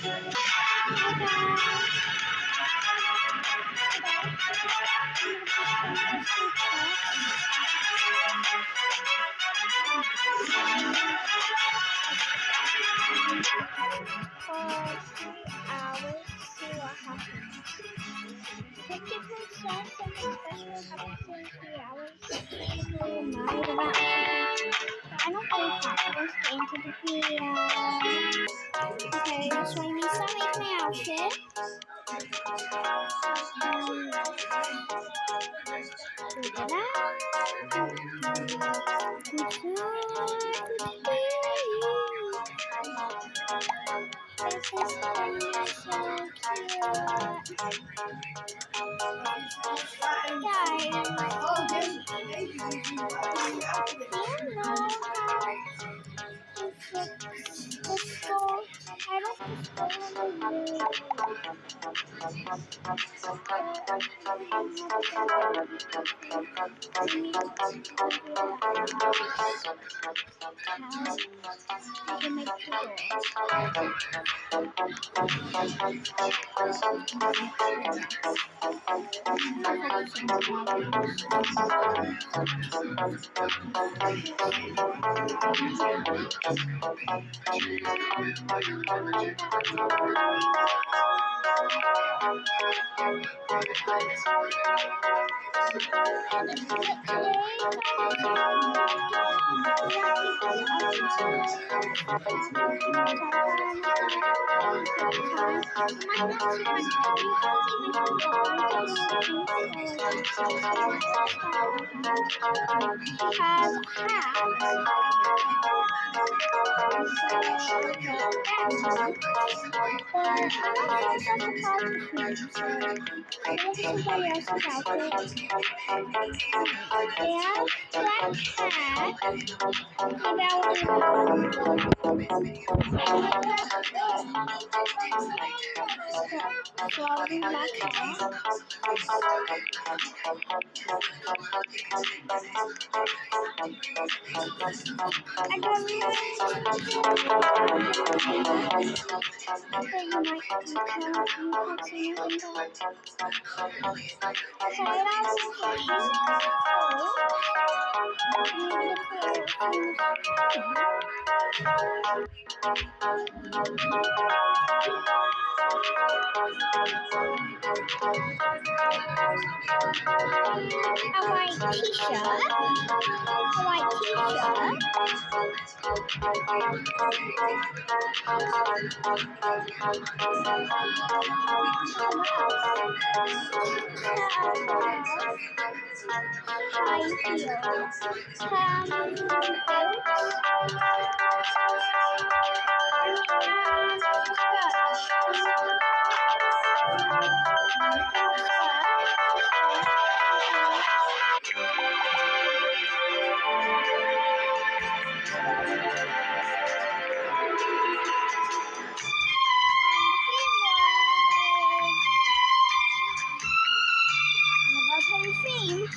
Hi guys. For 3 hours, see what happens. Typical says something special happens in 3 hours. People might about something. But I don't believe that. Let's get into the video. Okay, so I need to make my outfit. This is so cute. Theme.